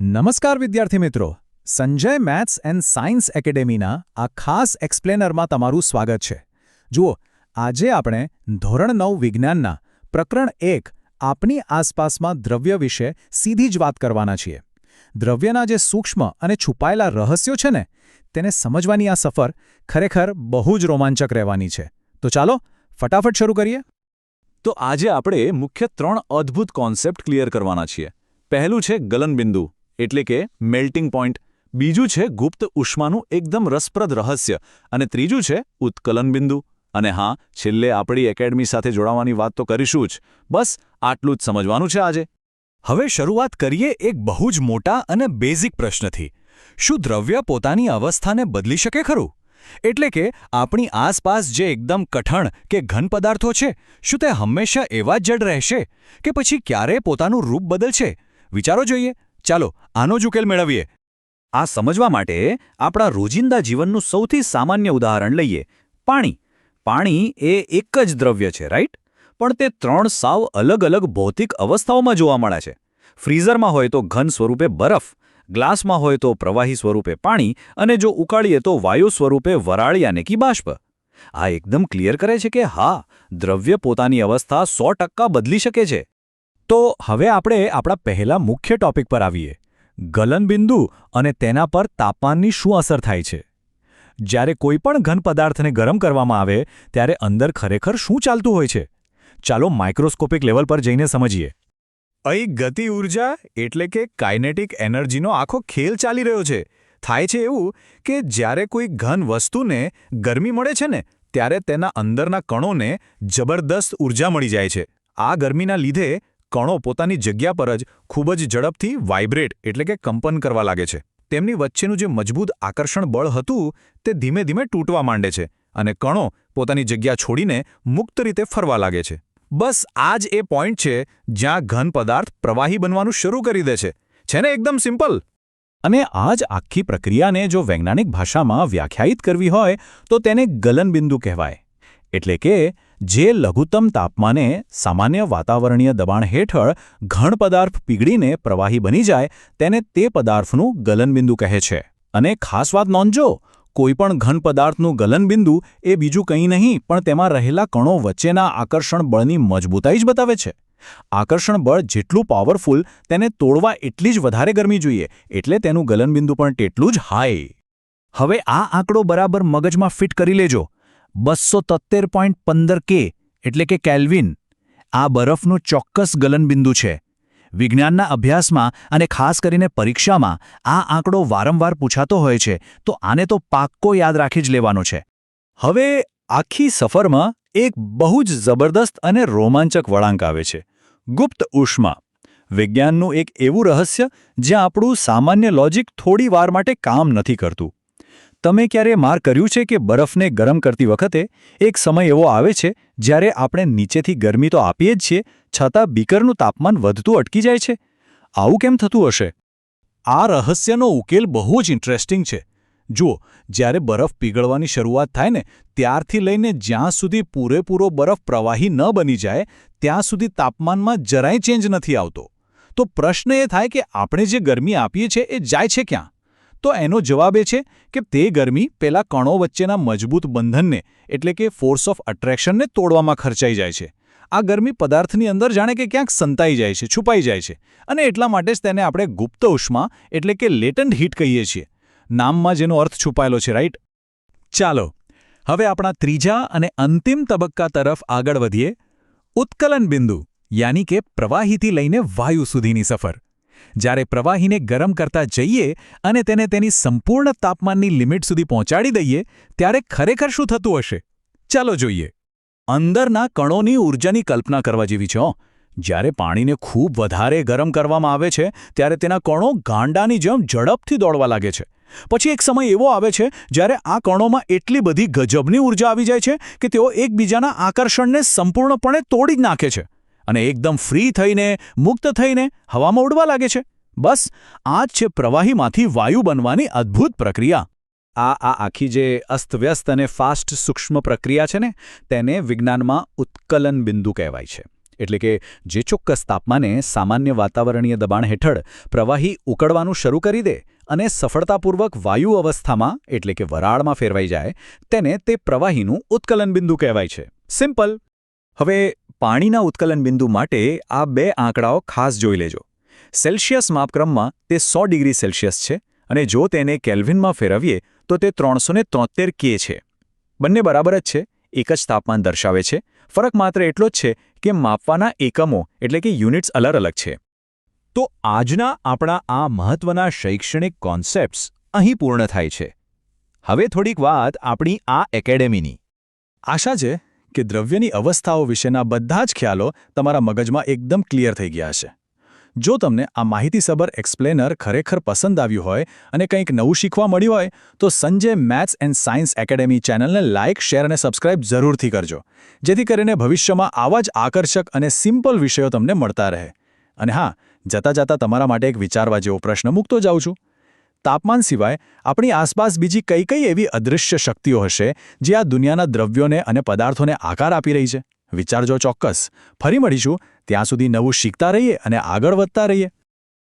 નમસ્કાર વિદ્યાર્થી મિત્રો, સંજય મેથ્સ એન્ડ સાયન્સ એકેડેમીના આ ખાસ એક્સપ્લેનરમાં તમારું સ્વાગત છે. જુઓ, આજે આપણે ધોરણ 9 વિજ્ઞાનના પ્રકરણ 1 આપણી આસપાસમાં દ્રવ્ય વિશે સીધી જ વાત કરવાના છીએ. દ્રવ્યના જે સૂક્ષ્મ અને છુપાયેલા રહસ્યો છે ને, તેને સમજવાની આ સફર ખરેખર બહુ જ રોમાંચક રહેવાની છે. તો ચાલો ફટાફટ શરૂ કરીએ. તો આજે આપણે મુખ્ય 3 અદ્ભુત કોન્સેપ્ટ ક્લિયર કરવાના છીએ. પહેલું છે ગલનબિંદુ, એટલે કે મેલ્ટિંગ પોઈન્ટ. બીજું છે ગુપ્ત ઉષ્માનું એકદમ રસપ્રદ રહસ્ય. અને ત્રીજું છે ઉત્કલન બિંદુ. અને હા, છેલ્લે આપણી એકેડમી સાથે જોડાવાની વાત તો કરીશું જ. બસ આટલું જ સમજવાનું છે આજે. હવે શરૂઆત કરીએ એક બહુ જ મોટા અને બેઝિક પ્રશ્નથી. શું દ્રવ્ય પોતાની અવસ્થાને બદલી શકે ખરું? એટલે કે આપણી આસપાસ જે એકદમ કઠણ કે ઘન પદાર્થો છે, શું તે હંમેશા એવા જ જડ રહેશે કે પછી ક્યારે પોતાનું રૂપ બદલશે? વિચારો જોઈએ. ચાલો આનો જ ઉકેલ મેળવીએ. આ સમજવા માટે આપણા રોજિંદા જીવનનું સૌથી સામાન્ય ઉદાહરણ લઈએ, પાણી. પાણી એ એક જ દ્રવ્ય છે, રાઈટ? પણ તે 3 સાવ અલગ અલગ ભૌતિક અવસ્થાઓમાં જોવા મળે છે. ફ્રીઝરમાં હોય તો ઘન સ્વરૂપે બરફ, ગ્લાસમાં હોય તો પ્રવાહી સ્વરૂપે પાણી, અને જો ઉકાળીએ તો વાયુ સ્વરૂપે વરાળ યાને કે બાષ્પ. આ એકદમ ક્લિયર કરે છે કે હા, દ્રવ્ય પોતાની અવસ્થા 100% બદલી શકે છે. તો હવે આપણે આપણા પહેલા મુખ્ય ટોપિક પર આવીએ, ગલનબિંદુ અને તેના પર તાપમાનની શું અસર થાય છે. જ્યારે કોઈ પણ ઘન પદાર્થને ગરમ કરવામાં આવે ત્યારે અંદર ખરેખર શું ચાલતું હોય છે? ચાલો માઇક્રોસ્કોપિક લેવલ પર જઈને સમજીએ. અહીં ગતિ ઊર્જા એટલે કે કાઇનેટિક એનર્જીનો આખો ખેલ ચાલી રહ્યો છે. થાય છે એવું કે જ્યારે કોઈ ઘન વસ્તુને ગરમી મળે છે ને, ત્યારે તેના અંદરના કણોને જબરદસ્ત ઊર્જા મળી જાય છે. આ ગરમીના લીધે કણો પોતાની જગ્યા પર જ ખૂબ જ ઝડપથી વાઇબ્રેટ એટલે કે કંપન કરવા લાગે છે. તેમની વચ્ચેનું જે મજબૂત આકર્ષણ બળ હતું તે ધીમે ધીમે તૂટવા માંડે છે અને કણો પોતાની જગ્યા છોડીને મુક્ત રીતે ફરવા લાગે છે. બસ આ જ એ પોઈન્ટ છે જ્યાં ઘન પદાર્થ પ્રવાહી બનવાનું શરૂ કરી દે છે. છે ને એકદમ સિમ્પલ? અને આ જ આખી પ્રક્રિયાને જો વૈજ્ઞાનિક ભાષામાં વ્યાખ્યાયિત કરવી હોય તો તેને ગલનબિંદુ કહેવાય. એટલે કે જે લઘુત્તમ તાપમાને સામાન્ય વાતાવરણીય દબાણ હેઠળ ઘન પદાર્થ પીગળીને પ્રવાહી બની જાય તેને તે પદાર્થનું ગલનબિંદુ કહે છે. અને ખાસ વાત નોંધજો, કોઈપણ ઘન પદાર્થનું ગલનબિંદુ એ બીજું કંઈ નહીં પણ તેમાં રહેલા કણો વચ્ચેના આકર્ષણ બળની મજબૂતાઈ જ બતાવે છે. આકર્ષણ બળ જેટલું પાવરફુલ, તેને તોડવા એટલી જ વધારે ગરમી જોઈએ, એટલે તેનું ગલનબિંદુ પણ તેટલું જ હાઈ. હવે આ આંકડો બરાબર મગજમાં ફિટ કરી લેજો. 273.15 K એટલે કે કેલ્વિન. આ બરફનું ચોક્કસ ગલનબિંદુ છે. વિજ્ઞાનના અભ્યાસમાં અને ખાસ કરીને પરીક્ષામાં આ આંકડો વારંવાર પૂછાતો હોય છે, તો આને તો પાક્કો યાદ રાખી જ લેવાનો છે. હવે આખી સફરમાં એક બહુ જ જબરદસ્ત અને રોમાંચક વળાંક આવે છે, ગુપ્ત ઉષ્મા. વિજ્ઞાનનું એક એવું રહસ્ય જ્યાં આપણું સામાન્ય લોજિક થોડી વાર માટે કામ નથી કરતું. તમે ક્યારે માર્ક કર્યું છે કે બરફને ગરમ કરતી વખતે એક સમય એવો આવે છે જ્યારે આપણે નીચેથી ગરમી તો આપીએ જ છીએ, છતાં બીકરનું તાપમાન વધતું અટકી જાય છે? આવું કેમ થતું હશે? આ રહસ્યનો ઉકેલ બહુ જ ઇન્ટરેસ્ટિંગ છે. જુઓ, જ્યારે બરફ પીગળવાની શરૂઆત થાય ને, ત્યારથી લઈને જ્યાં સુધી પૂરેપૂરો બરફ પ્રવાહી ન બની જાય ત્યાં સુધી તાપમાનમાં જરાય ચેન્જ નથી આવતો. તો પ્રશ્ન એ થાય કે આપણે જે ગરમી આપીએ છીએ એ જાય છે ક્યાં? તો એનો જવાબ એ છે કે તે ગરમી પેલા કણો વચ્ચેના મજબૂત બંધનને એટલે કે ફોર્સ ઓફ અટ્રેક્શનને તોડવામાં ખર્ચાઈ જાય છે. આ ગરમી પદાર્થની અંદર જાણે કે ક્યાંક સંતાઈ જાય છે, છુપાઈ જાય છે, અને એટલા માટે જ તેને આપણે ગુપ્ત ઉષ્મા એટલે કે લેટન્ટ હીટ કહીએ છીએ. નામમાં જેનો અર્થ છુપાયેલો છે, રાઈટ? ચાલો હવે આપણા ત્રીજા અને અંતિમ તબક્કા તરફ આગળ વધીએ, ઉત્કલન બિંદુ યાની કે પ્રવાહીથી લઈને વાયુ સુધીની સફર. જ્યારે પ્રવાહીને ગરમ કરતા જઈએ અને તેને તેની સંપૂર્ણ તાપમાનની લિમિટ સુધી પહોંચાડી દઈએ ત્યારે ખરેખર શું થતું હશે? ચાલો જોઈએ. અંદરના કણોની ઊર્જાની કલ્પના કરવા જેવી છે. જ્યારે પાણીને ખૂબ વધારે ગરમ કરવામાં આવે છે ત્યારે તેના કણો ગાંડાની જેમ ઝડપથી દોડવા લાગે છે. પછી એક સમય એવો આવે છે જ્યારે આ કણોમાં એટલી બધી ગજબની ઊર્જા આવી જાય છે કે તેઓ એકબીજાના આકર્ષણને સંપૂર્ણપણે તોડી જ નાખે છે અને એકદમ ફ્રી થઈને, મુક્ત થઈને હવામાં ઉડવા લાગે છે. બસ આ જ છે પ્રવાહીમાંથી વાયુ બનવાની અદ્ભુત પ્રક્રિયા. આ આખી જે અસ્તવ્યસ્ત અને ફાસ્ટ સૂક્ષ્મ પ્રક્રિયા છે ને, તેને વિજ્ઞાનમાં ઉત્કલન બિંદુ કહેવાય છે. એટલે કે જે ચોક્કસ તાપમાને સામાન્ય વાતાવરણીય દબાણ હેઠળ પ્રવાહી ઉકળવાનું શરૂ કરી દે અને સફળતાપૂર્વક વાયુ અવસ્થામાં એટલે કે વરાળમાં ફેરવાઈ જાય તેને તે પ્રવાહીનું ઉત્કલન બિંદુ કહેવાય છે. સિમ્પલ. હવે પાણીના ઉત્કલન બિંદુ માટે આ બે આંકડાઓ ખાસ જોઈ લેજો. સેલ્સિયસ માપક્રમમાં તે 100 ડિગ્રી સેલ્સિયસ છે અને જો તેને કેલ્વિનમાં ફેરવીએ તો તે 373 કે છે. બંને બરાબર જ છે, એક જ તાપમાન દર્શાવે છે. ફરક માત્ર એટલો જ છે કે માપવાના એકમો એટલે કે યુનિટ્સ અલગ છે. તો આજના આપણા આ મહત્વના શૈક્ષણિક કોન્સેપ્ટ્સ અહીં પૂર્ણ થાય છે. હવે થોડીક વાત આપણી આ એકેડેમીની. આશા છે કે દ્રવ્યની અવસ્થાઓ વિશેના બધા જ ખ્યાલો તમારા મગજમાં એકદમ ક્લિયર થઈ ગયા હશે. જો તમને આ માહિતીસભર એક્સપ્લેનર ખરેખર પસંદ આવ્યું હોય અને કંઈક નવું શીખવા મળ્યું હોય તો Sanjay maths and science academy ચેનલને લાઇક, શેર અને સબસ્ક્રાઇબ જરૂરથી કરજો, જેથી કરીને ભવિષ્યમાં આવા જ આકર્ષક અને સિમ્પલ વિષયો તમને મળતા રહે. અને હા, જતાં જતાં તમારા માટે એક વિચારવા જેવો પ્રશ્ન મૂકતો જાઉં છું. તાપમાન સિવાય આપણી આસપાસ બીજી કઈ કઈ એવી અદૃશ્ય શક્તિઓ હશે જે આ દુનિયાના દ્રવ્યોને અને પદાર્થોને આકાર આપી રહી છે? વિચારજો ચોક્કસ. ફરી મળીશું. ત્યાં સુધી નવું શીખતા રહીએ અને આગળ વધતા રહીએ.